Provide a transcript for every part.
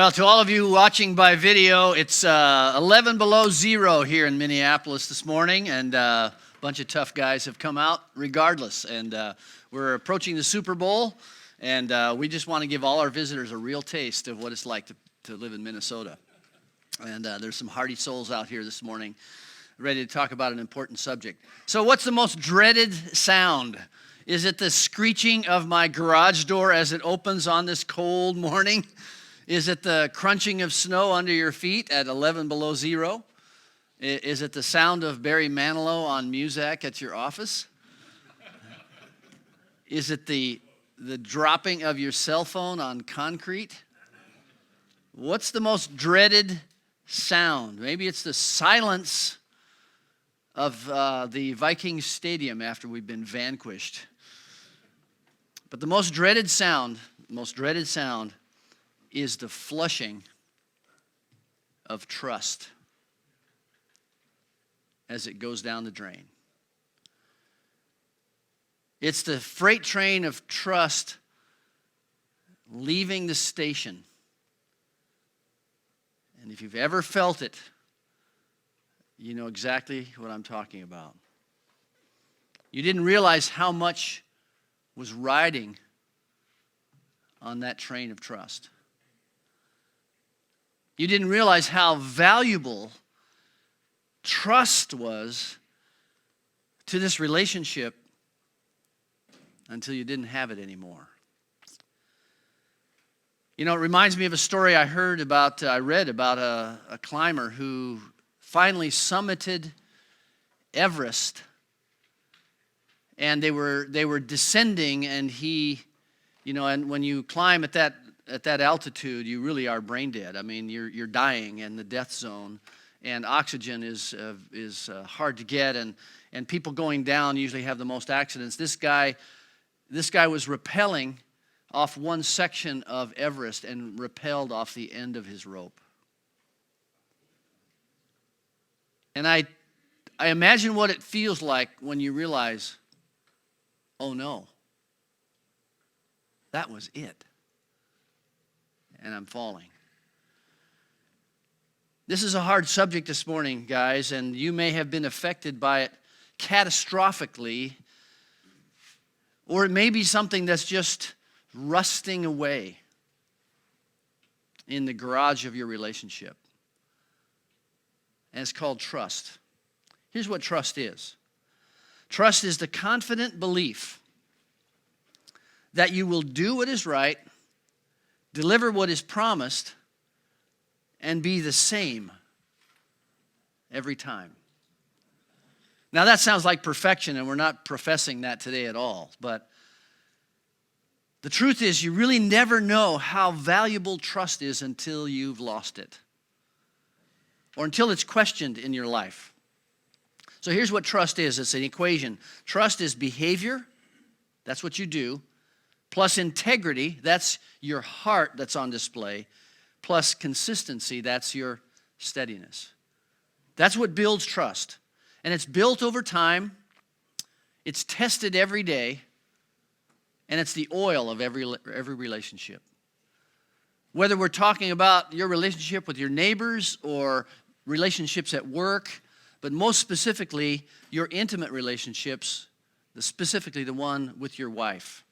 Well, to all of you watching by video, it's 11 below zero here in Minneapolis this morning, and a bunch of tough guys have come out regardless. And we're approaching the Super Bowl, and we just want to give all our visitors a real taste of what it's like to live in Minnesota. And there's some hardy souls out here this morning ready to talk about an important subject. So what's the most dreaded sound? Is it the screeching of my garage door as it opens on this cold morning? Is it the crunching of snow under your feet at 11 below zero? Is it the sound of Barry Manilow on Muzak at your office? Is it the dropping of your cell phone on concrete? What's the most dreaded sound? Maybe it's the silence of the Vikings stadium after we've been vanquished. But the most dreaded sound is the flushing of trust as it goes down the drain. It's the freight train of trust leaving the station. And if you've ever felt it, you know exactly what I'm talking about. You didn't realize how much was riding on that train of trust. You didn't realize how valuable trust was to this relationship until you didn't have it anymore. You know, it reminds me of a story I read about a climber who finally summited Everest, and they were descending, and and when you climb at that altitude, you really are brain dead. I mean, you're dying in the death zone, and oxygen is hard to get, and people going down usually have the most accidents. This guy was rappelling off one section of Everest and rappelled off the end of his rope. And I imagine what it feels like when you realize, oh no, that was it. And I'm falling. This is a hard subject this morning, guys, and you may have been affected by it catastrophically, or it may be something that's just rusting away in the garage of your relationship. And it's called trust. Here's what trust is. Trust is the confident belief that you will do what is right, deliver what is promised, and be the same every time. Now that sounds like perfection, and we're not professing that today at all, but the truth is you really never know how valuable trust is until you've lost it, or until it's questioned in your life. So here's what trust is. It's an equation. Trust is behavior, that's what you do, plus integrity, that's your heart that's on display, plus consistency, that's your steadiness. That's what builds trust. And it's built over time, it's tested every day, and it's the oil of every relationship. Whether we're talking about your relationship with your neighbors or relationships at work, but most specifically, your intimate relationships, specifically the one with your wife.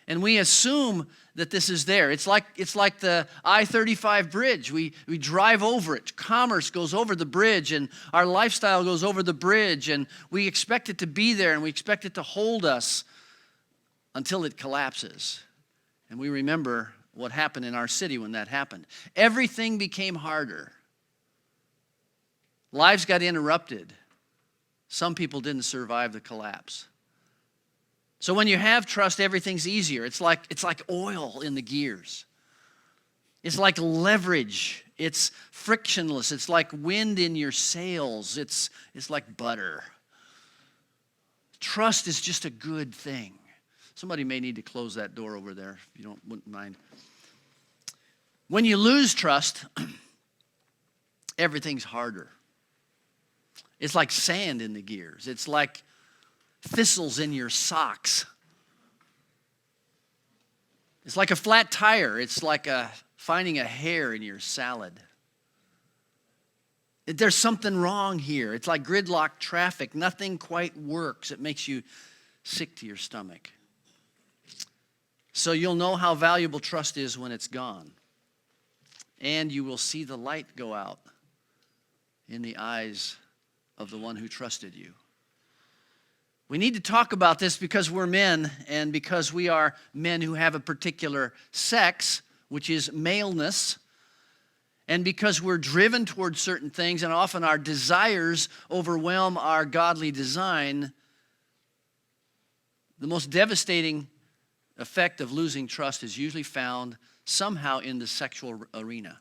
And we assume that this is there. It's like the I-35 bridge. We drive over it. Commerce goes over the bridge, and our lifestyle goes over the bridge, and we expect it to be there, and we expect it to hold us until it collapses. And we remember what happened in our city when that happened. Everything became harder. Lives got interrupted. Some people didn't survive the collapse. So when you have trust, everything's easier. It's like oil in the gears. It's like leverage. It's frictionless. It's like wind in your sails. It's like butter. Trust is just a good thing. Somebody may need to close that door over there if you wouldn't mind. When you lose trust, everything's harder. It's like sand in the gears. It's like thistles in your socks. It's like a flat tire. It's like a finding a hair in your salad. There's something wrong here. It's like gridlock traffic. Nothing quite works. It makes you sick to your stomach. So you'll know how valuable trust is when it's gone. And you will see the light go out in the eyes of the one who trusted you. We need to talk about this because we're men and because we are men who have a particular sex, which is maleness, and because we're driven towards certain things and often our desires overwhelm our godly design. The most devastating effect of losing trust is usually found somehow in the sexual arena.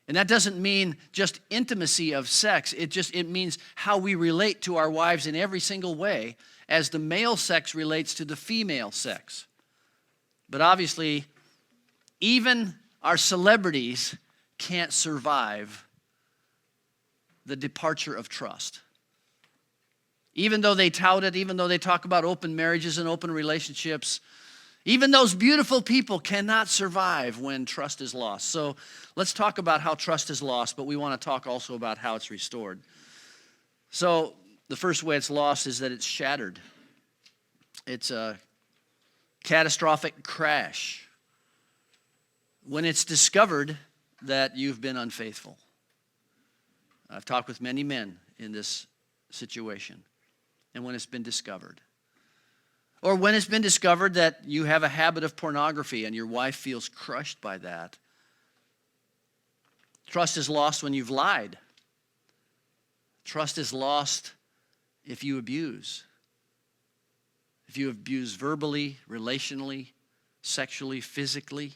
And that doesn't mean just intimacy of sex. It means how we relate to our wives in every single way as the male sex relates to the female sex. But obviously, even our celebrities can't survive the departure of trust. Even though they tout it, even though they talk about open marriages and open relationships, even those beautiful people cannot survive when trust is lost. So let's talk about how trust is lost, but we want to talk also about how it's restored. So the first way it's lost is that it's shattered. It's a catastrophic crash when it's discovered that you've been unfaithful. I've talked with many men in this situation, and when it's been discovered. Or when it's been discovered that you have a habit of pornography and your wife feels crushed by that. Trust is lost when you've lied. Trust is lost if you abuse. If you abuse verbally, relationally, sexually, physically,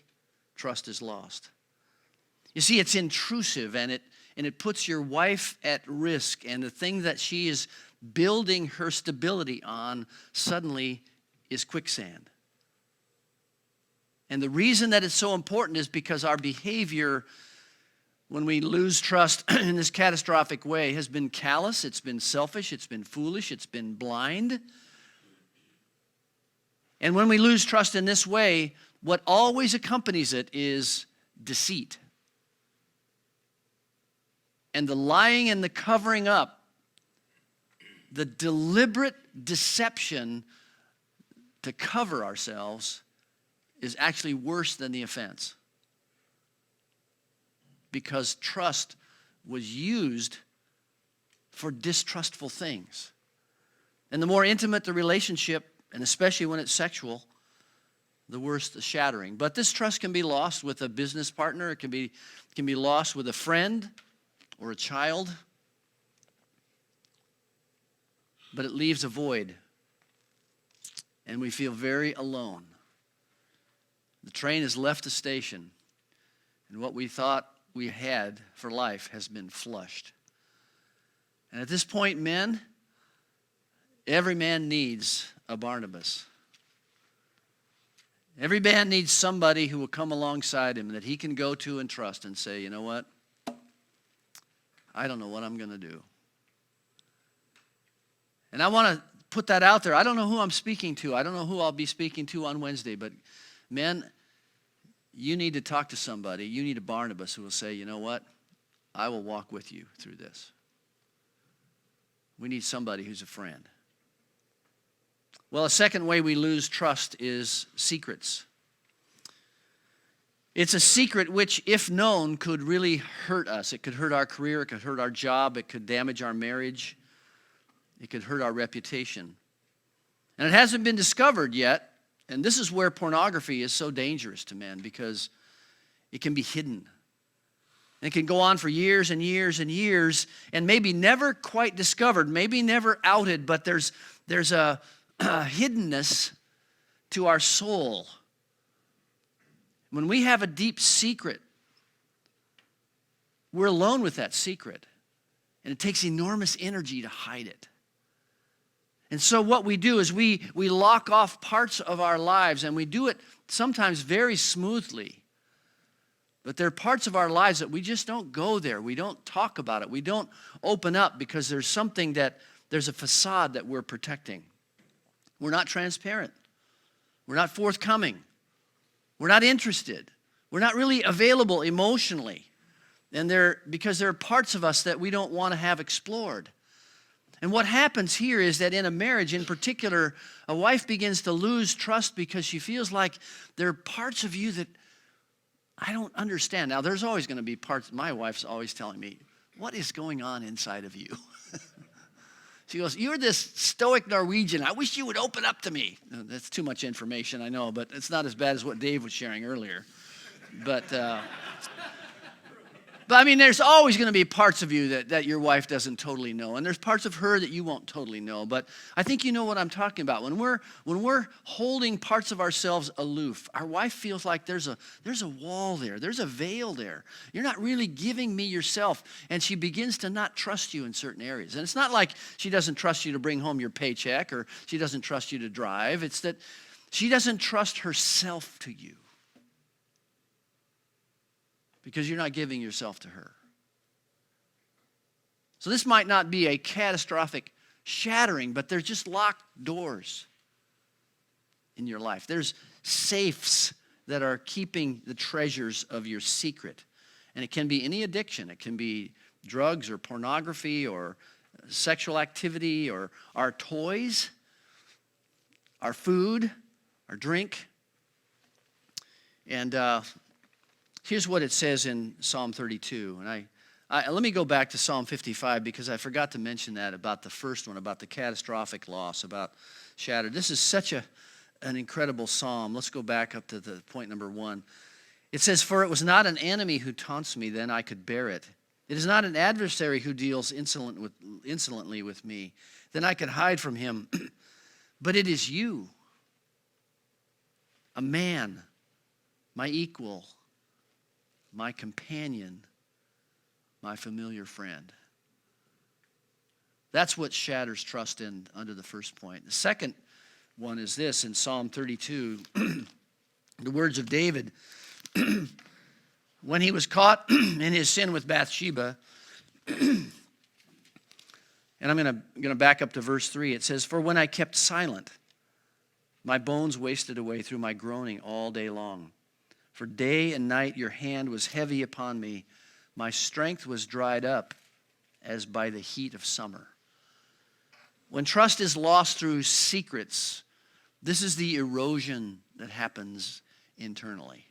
trust is lost. You see, it's intrusive and it puts your wife at risk, and the thing that she is building her stability on suddenly is quicksand. And the reason that it's so important is because our behavior when we lose trust in this catastrophic way has been callous, it's been selfish, it's been foolish, it's been blind. And when we lose trust in this way, what always accompanies it is deceit. And the lying and the covering up, the deliberate deception to cover ourselves is actually worse than the offense. Because trust was used for distrustful things. And the more intimate the relationship, and especially when it's sexual, the worse the shattering. But this trust can be lost with a business partner. It can be lost with a friend or a child. But it leaves a void. And we feel very alone. The train has left the station. And what we thought we had for life has been flushed. And at this point, men, every man needs a Barnabas. Every man needs somebody who will come alongside him that he can go to and trust and say, you know what? I don't know what I'm going to do. And I want to put that out there. I don't know who I'm speaking to. I don't know who I'll be speaking to on Wednesday. But men, you need to talk to somebody. You need a Barnabas who will say, you know what? I will walk with you through this. We need somebody who's a friend. Well, a second way we lose trust is secrets. It's a secret which, if known, could really hurt us. It could hurt our career. It could hurt our job. It could damage our marriage. It could hurt our reputation. And it hasn't been discovered yet. And this is where pornography is so dangerous to men, because it can be hidden. And it can go on for years and years and years and maybe never quite discovered, maybe never outed, but there's a hiddenness to our soul. When we have a deep secret, we're alone with that secret. And it takes enormous energy to hide it. And so what we do is we lock off parts of our lives, and we do it sometimes very smoothly. But there are parts of our lives that we just don't go there. We don't talk about it. We don't open up because there's a facade that we're protecting. We're not transparent. We're not forthcoming. We're not interested. We're not really available emotionally. And because there are parts of us that we don't want to have explored. And what happens here is that in a marriage in particular, a wife begins to lose trust because she feels like there are parts of you that I don't understand. Now, there's always going to be parts. My wife's always telling me, what is going on inside of you? She goes, you're this stoic Norwegian. I wish you would open up to me. That's too much information, I know, but it's not as bad as what Dave was sharing earlier. But I mean, there's always going to be parts of you that your wife doesn't totally know. And there's parts of her that you won't totally know. But I think you know what I'm talking about. When we're holding parts of ourselves aloof, our wife feels like there's a wall there. There's a veil there. You're not really giving me yourself. And she begins to not trust you in certain areas. And it's not like she doesn't trust you to bring home your paycheck or she doesn't trust you to drive. It's that she doesn't trust herself to you. Because you're not giving yourself to her. So this might not be a catastrophic shattering, but there's just locked doors in your life. There's safes that are keeping the treasures of your secret. And it can be any addiction. It can be drugs or pornography or sexual activity or our toys, our food, our drink. And here's what it says in Psalm 32. And let me go back to Psalm 55 because I forgot to mention that about the first one, about the catastrophic loss, about shattered. This is such an incredible psalm. Let's go back up to the point number 1. It says, for it was not an enemy who taunts me, then I could bear it. It is not an adversary who deals insolently with me, then I could hide from him. But it is you, a man, my equal, my companion, my familiar friend. That's what shatters trust in under the first point. The second one is this in Psalm 32, the words of David. When he was caught in his sin with Bathsheba, and I'm going to back up to verse 3. It says, for when I kept silent, my bones wasted away through my groaning all day long. For day and night your hand was heavy upon me. My strength was dried up as by the heat of summer. When trust is lost through secrets, this is the erosion that happens internally.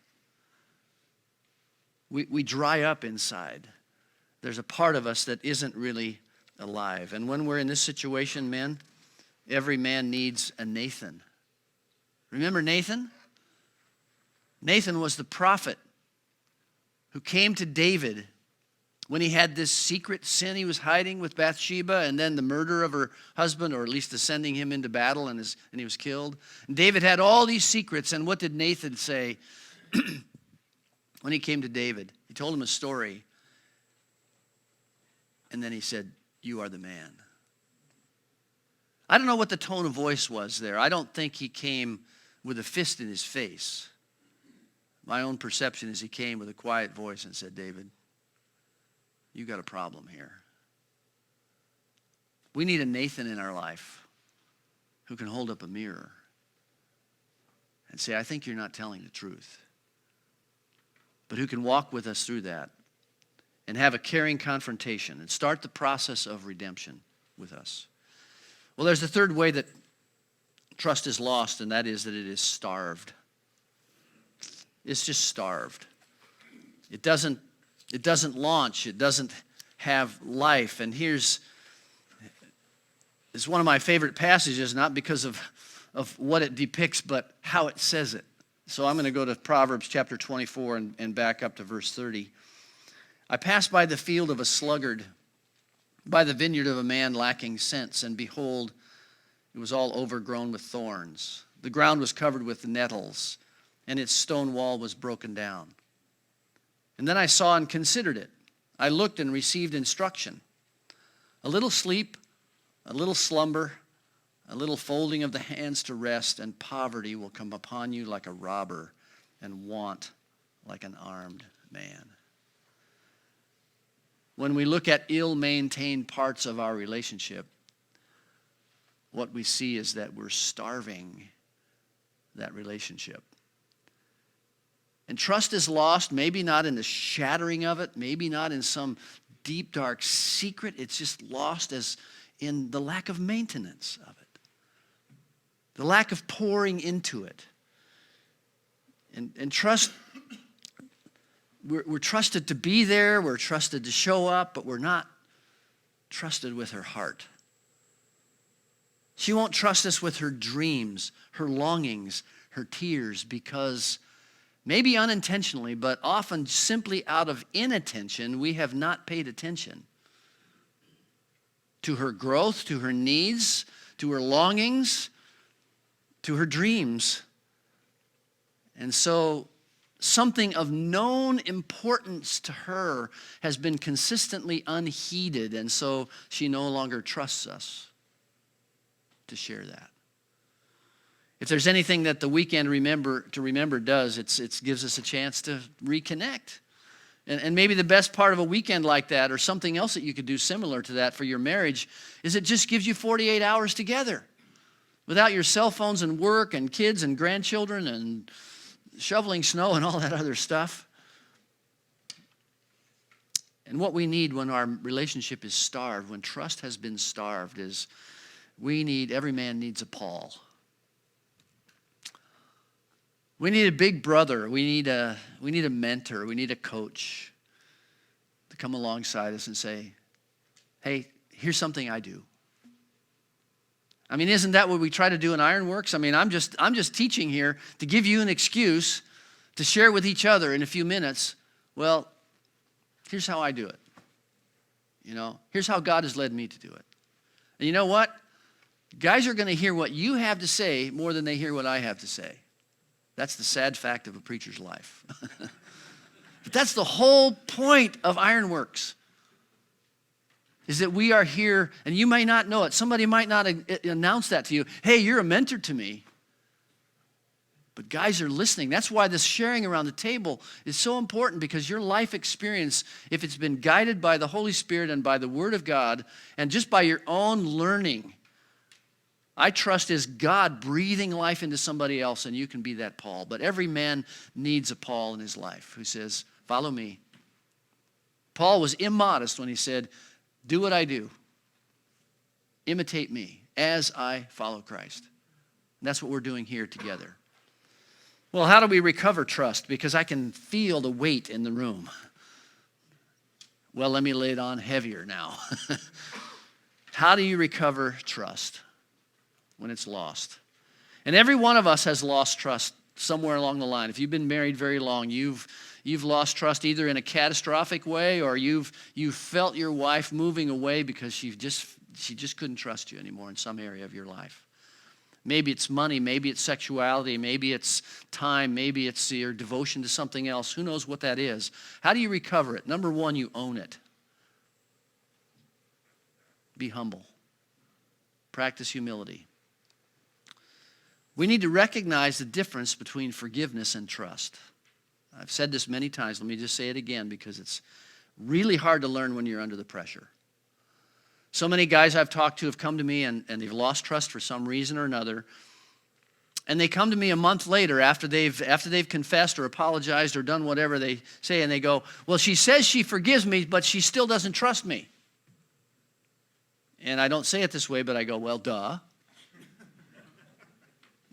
We dry up inside. There's a part of us that isn't really alive. And when we're in this situation, men, every man needs a Nathan. Remember Nathan? Nathan was the prophet who came to David when he had this secret sin he was hiding with Bathsheba and then the murder of her husband, or at least the sending him into battle and he was killed. And David had all these secrets, and what did Nathan say when he came to David? He told him a story, and then he said, you are the man. I don't know what the tone of voice was there. I don't think he came with a fist in his face. My own perception is he came with a quiet voice and said, David, you got a problem here. We need a Nathan in our life who can hold up a mirror and say, I think you're not telling the truth. But who can walk with us through that and have a caring confrontation and start the process of redemption with us. Well, there's the third way that trust is lost, and that is that it is starved. It's just starved. It doesn't launch. It doesn't have life. And it's one of my favorite passages, not because of what it depicts, but how it says it. So I'm going to go to Proverbs chapter 24 and back up to verse 30. I passed by the field of a sluggard, by the vineyard of a man lacking sense, and behold, it was all overgrown with thorns. The ground was covered with nettles, and its stone wall was broken down. And then I saw and considered it. I looked and received instruction. A little sleep, a little slumber, a little folding of the hands to rest, and poverty will come upon you like a robber, and want like an armed man. When we look at ill-maintained parts of our relationship, what we see is that we're starving that relationship. And trust is lost, maybe not in the shattering of it, maybe not in some deep, dark secret. It's just lost as in the lack of maintenance of it, the lack of pouring into it. And trust, we're trusted to be there, we're trusted to show up, but we're not trusted with her heart. She won't trust us with her dreams, her longings, her tears, because maybe unintentionally, but often simply out of inattention, we have not paid attention to her growth, to her needs, to her longings, to her dreams. And so something of known importance to her has been consistently unheeded, and so she no longer trusts us to share that. If there's anything that the weekend to remember does, it gives us a chance to reconnect. And maybe the best part of a weekend like that, or something else that you could do similar to that for your marriage, is it just gives you 48 hours together without your cell phones and work and kids and grandchildren and shoveling snow and all that other stuff. And what we need when our relationship is starved, when trust has been starved, is every man needs a Paul. We need a big brother. We need a mentor. We need a coach to come alongside us and say, hey, here's something I do. I mean, isn't that what we try to do in Ironworks? I mean, I'm just teaching here to give you an excuse to share with each other in a few minutes. Well, here's how I do it. Here's how God has led me to do it. And you know what? Guys are going to hear what you have to say more than they hear what I have to say. That's the sad fact of a preacher's life. But that's the whole point of Ironworks, is that we are here, and you may not know it. Somebody might not announce that to you. Hey, you're a mentor to me. But guys are listening. That's why this sharing around the table is so important, because your life experience, if it's been guided by the Holy Spirit and by the Word of God, and just by your own learning, I trust is God breathing life into somebody else, and you can be that Paul. But every man needs a Paul in his life who says, follow me. Paul was immodest when he said, do what I do. Imitate me as I follow Christ. And that's what we're doing here together. Well, how do we recover trust? Because I can feel the weight in the room. Well, let me lay it on heavier now. How do you recover trust when it's lost? And every one of us has lost trust somewhere along the line. If you've been married very long, you've lost trust either in a catastrophic way, or you've felt your wife moving away because she just couldn't trust you anymore in some area of your life. Maybe it's money, maybe it's sexuality, maybe it's time, maybe it's your devotion to something else. Who knows what that is? How do you recover it? Number one, you own it. Be humble. Practice humility. We need to recognize the difference between forgiveness and trust. I've said this many times. Let me just say it again, because it's really hard to learn when you're under the pressure. So many guys I've talked to have come to me and they've lost trust for some reason or another. And they come to me a month later after they've confessed or apologized or done whatever they say, and they go, well, she says she forgives me, but she still doesn't trust me. And I don't say it this way, but I go, well, duh.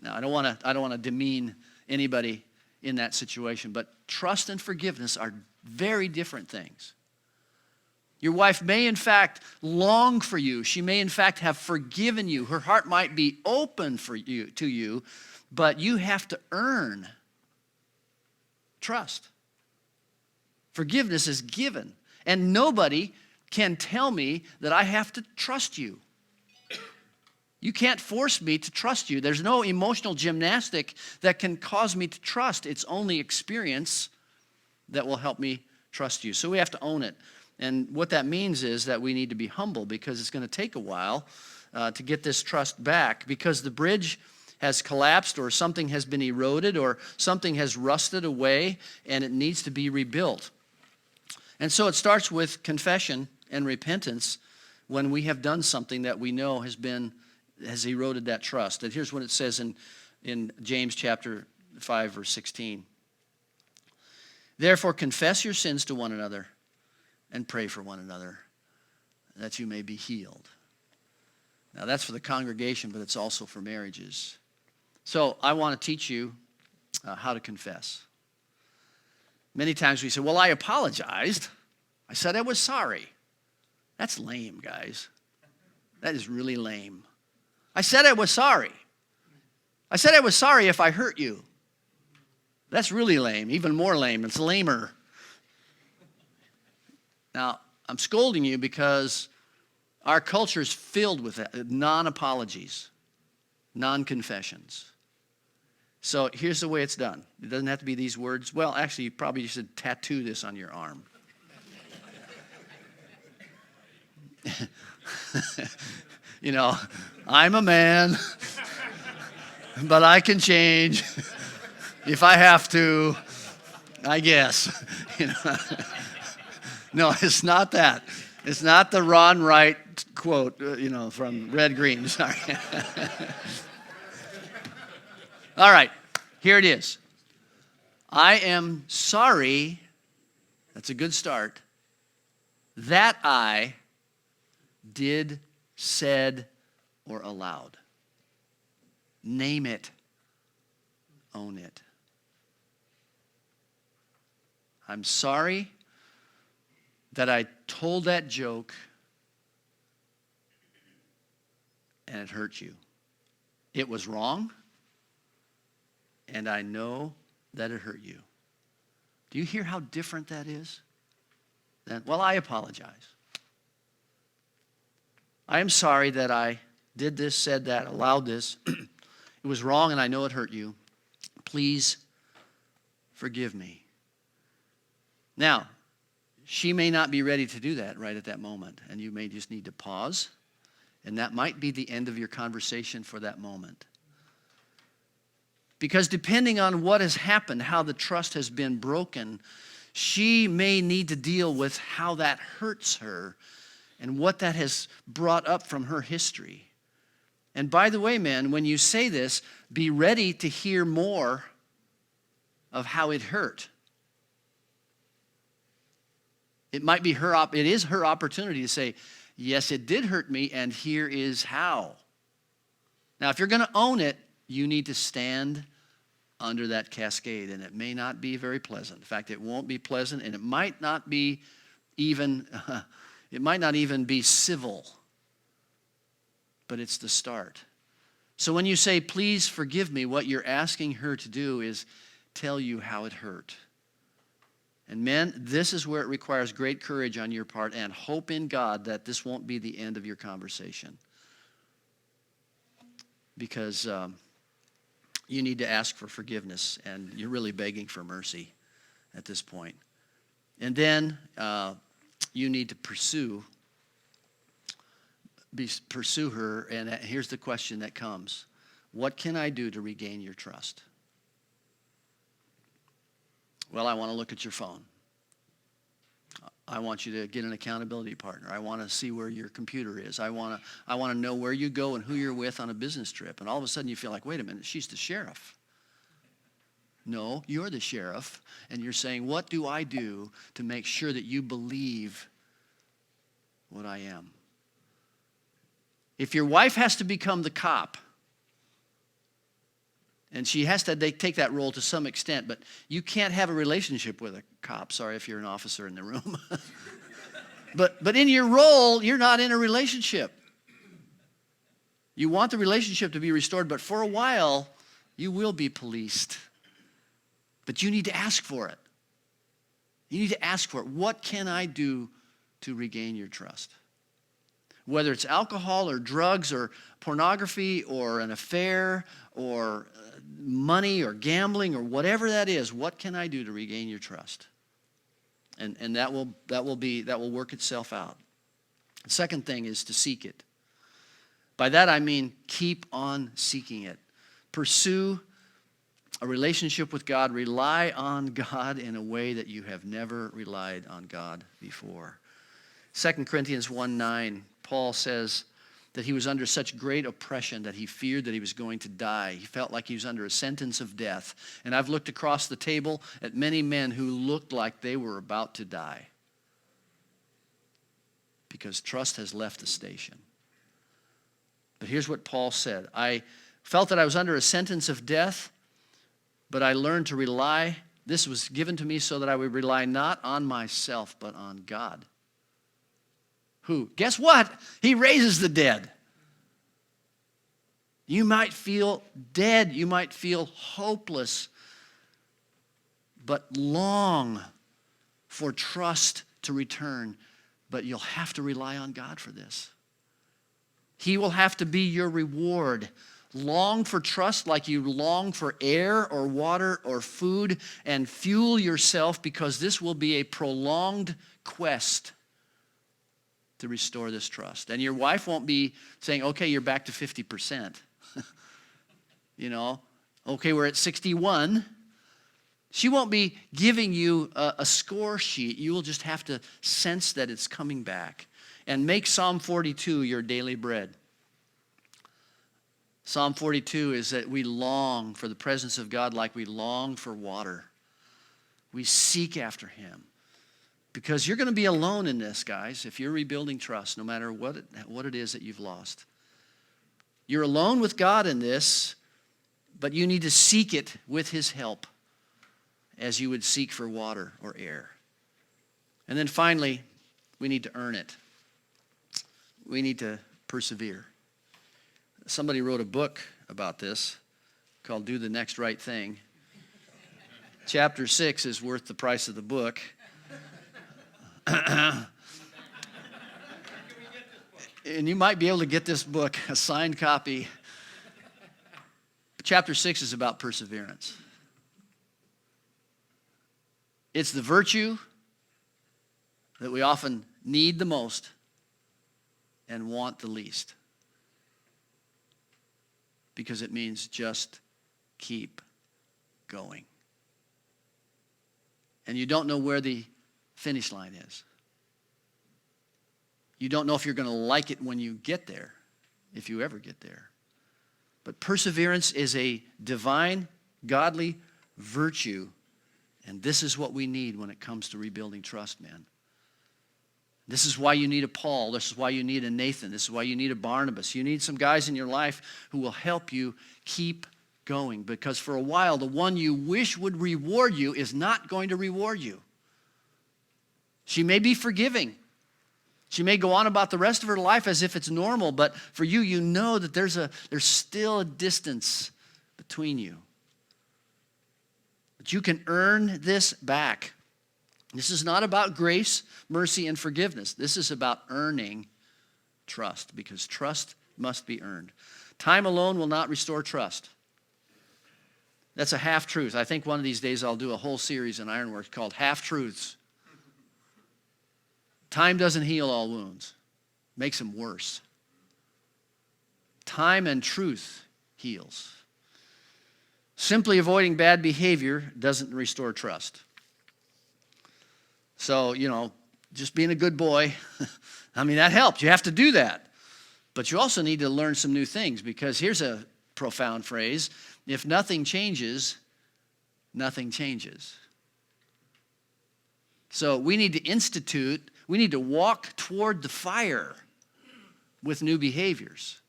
Now, I don't want to demean anybody in that situation, but trust and forgiveness are very different things. Your wife may, in fact, long for you. She may, in fact, have forgiven you. Her heart might be open to you, but you have to earn trust. Forgiveness is given, and nobody can tell me that I have to trust you. You can't force me to trust you. There's no emotional gymnastic that can cause me to trust. It's only experience that will help me trust you. So we have to own it. And what that means is that we need to be humble, because it's going to take a while to get this trust back, because the bridge has collapsed, or something has been eroded, or something has rusted away, and it needs to be rebuilt. And so it starts with confession and repentance when we have done something that we know has eroded that trust. And here's what it says in James chapter 5, verse 16. Therefore, confess your sins to one another and pray for one another, that you may be healed. Now, that's for the congregation, but it's also for marriages. So I want to teach you how to confess. Many times we say, well, I apologized. I said I was sorry. That's lame, guys. That is really lame. I said I was sorry. I said I was sorry if I hurt you. That's really lame, even more lame. It's lamer. Now, I'm scolding you because our culture is filled with that, non-apologies, non-confessions. So here's the way it's done. It doesn't have to be these words. Well, actually, you probably should tattoo this on your arm. You know, I'm a man, but I can change if I have to, I guess. You know? No, it's not that. It's not the Ron Wright quote, from Red Green. Sorry. All right, here it is. I am sorry, that's a good start, that I did, said, or allowed. Name it. Own it. I'm sorry that I told that joke and it hurt you. It was wrong, and I know that it hurt you. Do you hear how different that is? Well, I apologize. I am sorry that I did this, said that, allowed this. It was wrong, and I know it hurt you. Please forgive me. Now, she may not be ready to do that right at that moment, and you may just need to pause, and that might be the end of your conversation for that moment. Because depending on what has happened, how the trust has been broken, she may need to deal with how that hurts her and what that has brought up from her history. And by the way, men, when you say this, be ready to hear more of how it hurt. It might be it is her opportunity to say, yes, it did hurt me, and here is how. Now, if you're going to own it, you need to stand under that cascade, and it may not be very pleasant. In fact, it won't be pleasant, and it might not even be civil, but it's the start. So when you say, please forgive me, what you're asking her to do is tell you how it hurt. And men, this is where it requires great courage on your part and hope in God that this won't be the end of your conversation. Because you need to ask for forgiveness, and you're really begging for mercy at this point. And then you need to pursue her, and here's the question that comes. What can I do to regain your trust? Well, I want to look at your phone. I want you to get an accountability partner. I want to see where your computer is. I want to know where you go and who you're with on a business trip. And all of a sudden you feel like, wait a minute, she's the sheriff. No, you're the sheriff, and you're saying, what do I do to make sure that you believe what I am? If your wife has to become the cop, and she has to take that role to some extent, but you can't have a relationship with a cop. Sorry if you're an officer in the room. But in your role, you're not in a relationship. You want the relationship to be restored, but for a while, you will be policed. But you need to ask for it. You need to ask for it. What can I do to regain your trust? Whether it's alcohol or drugs or pornography or an affair or money or gambling or whatever that is, what can I do to regain your trust? And that will work itself out. The second thing is to seek it. By that I mean keep on seeking it. Pursue a relationship with God. Rely on God in a way that you have never relied on God before. 2 Corinthians 1:9, Paul says, that he was under such great oppression that he feared that he was going to die. He felt like he was under a sentence of death. And I've looked across the table at many men who looked like they were about to die because trust has left the station. But here's what Paul said. I felt that I was under a sentence of death, but I learned to rely. This was given to me so that I would rely not on myself, but on God. Who? Guess what? He raises the dead. You might feel dead. You might feel hopeless, but long for trust to return. But you'll have to rely on God for this. He will have to be your reward. Long for trust like you long for air or water or food, and fuel yourself, because this will be a prolonged quest to restore this trust. And your wife won't be saying, okay, you're back to 50%. Okay, we're at 61. She won't be giving you a score sheet. You will just have to sense that it's coming back. And make Psalm 42 your daily bread. Psalm 42 is that we long for the presence of God like we long for water. We seek after him. Because you're going to be alone in this, guys, if you're rebuilding trust, no matter what it is that you've lost. You're alone with God in this, but you need to seek it with his help as you would seek for water or air. And then finally, we need to earn it. We need to persevere. Somebody wrote a book about this called Do the Next Right Thing. Chapter 6 is worth the price of the book. And you might be able to get this book, a signed copy. Chapter 6 is about perseverance. It's the virtue that we often need the most and want the least. Because it means just keep going. And you don't know where the finish line is. You don't know if you're going to like it when you get there, if you ever get there. But perseverance is a divine, godly virtue, and this is what we need when it comes to rebuilding trust, man. This is why you need a Paul. This is why you need a Nathan. This is why you need a Barnabas. You need some guys in your life who will help you keep going, because for a while, the one you wish would reward you is not going to reward you. She may be forgiving. She may go on about the rest of her life as if it's normal, but for you, you know that there's still a distance between you. But you can earn this back. This is not about grace, mercy, and forgiveness. This is about earning trust, because trust must be earned. Time alone will not restore trust. That's a half-truth. I think one of these days I'll do a whole series in Ironworks called Half-Truths. Time doesn't heal all wounds. Makes them worse. Time and truth heals. Simply avoiding bad behavior doesn't restore trust. So, just being a good boy, that helps. You have to do that. But you also need to learn some new things, because here's a profound phrase. If nothing changes, nothing changes. So we need to walk toward the fire with new behaviors.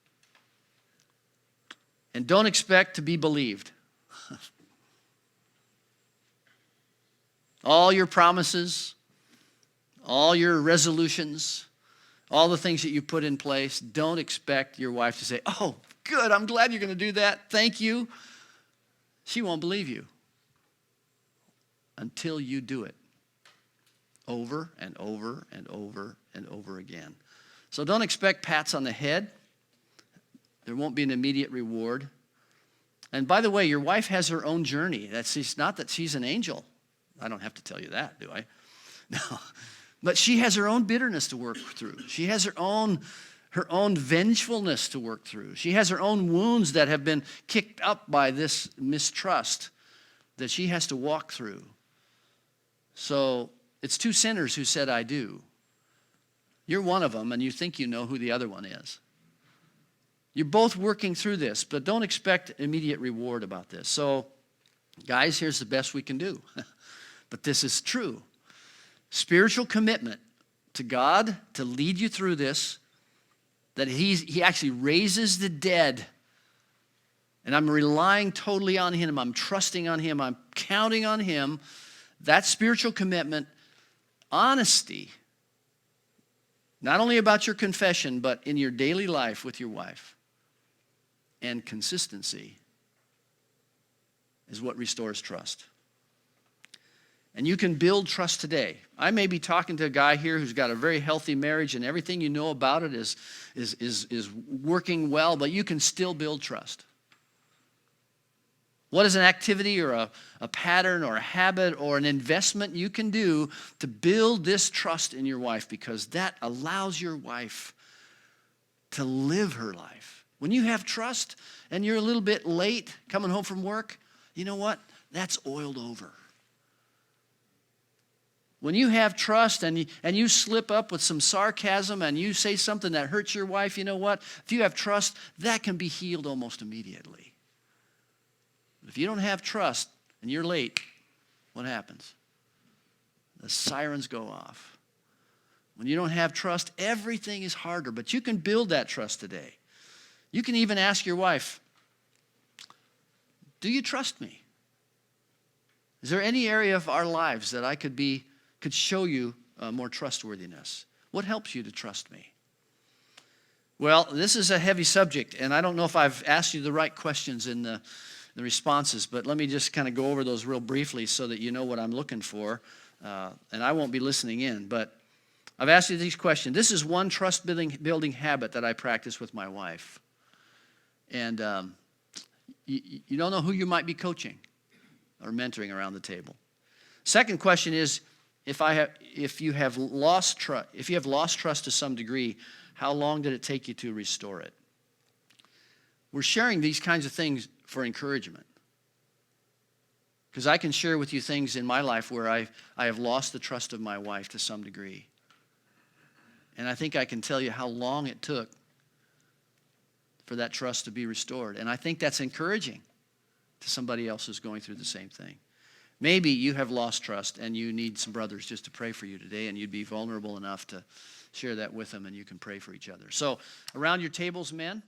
And don't expect to be believed. All your promises, all your resolutions, all the things that you put in place, don't expect your wife to say, "Oh, good, I'm glad you're going to do that. Thank you." She won't believe you until you do it over and over and over and over again. So don't expect pats on the head. There won't be an immediate reward. And by the way, your wife has her own journey. It's not that she's an angel. I don't have to tell you that, do I? No. But she has her own bitterness to work through. She has her own vengefulness to work through. She has her own wounds that have been kicked up by this mistrust that she has to walk through. So it's two sinners who said, "I do." You're one of them, and you think you know who the other one is. You're both working through this, but don't expect immediate reward about this. So, guys, here's the best we can do. But this is true. Spiritual commitment to God to lead you through this, that he actually raises the dead. And I'm relying totally on him. I'm trusting on him. I'm counting on him. That spiritual commitment, honesty, not only about your confession, but in your daily life with your wife, and consistency is what restores trust. And you can build trust today. I may be talking to a guy here who's got a very healthy marriage and everything you know about it is working well, but you can still build trust. What is an activity or a pattern or a habit or an investment you can do to build this trust in your wife? Because that allows your wife to live her life. When you have trust and you're a little bit late coming home from work, you know what? That's oiled over. When you have trust and you slip up with some sarcasm and you say something that hurts your wife, you know what? If you have trust, that can be healed almost immediately. If you don't have trust and you're late, what happens? The sirens go off. When you don't have trust, everything is harder, but you can build that trust today. You can even ask your wife, do you trust me? Is there any area of our lives that I could show you more trustworthiness? What helps you to trust me? Well, this is a heavy subject, and I don't know if I've asked you the right questions in the responses, but let me just kind of go over those real briefly so that you know what I'm looking for, and I won't be listening in, but I've asked you these questions. This is one trust-building habit that I practice with my wife, and you don't know who you might be coaching or mentoring around the table. Second question is, if you have lost trust to some degree, how long did it take you to restore it? We're sharing these kinds of things for encouragement. Because I can share with you things in my life where I have lost the trust of my wife to some degree. And I think I can tell you how long it took for that trust to be restored. And I think that's encouraging to somebody else who's going through the same thing. Maybe you have lost trust and you need some brothers just to pray for you today, and you'd be vulnerable enough to share that with them, and you can pray for each other. So around your tables, men,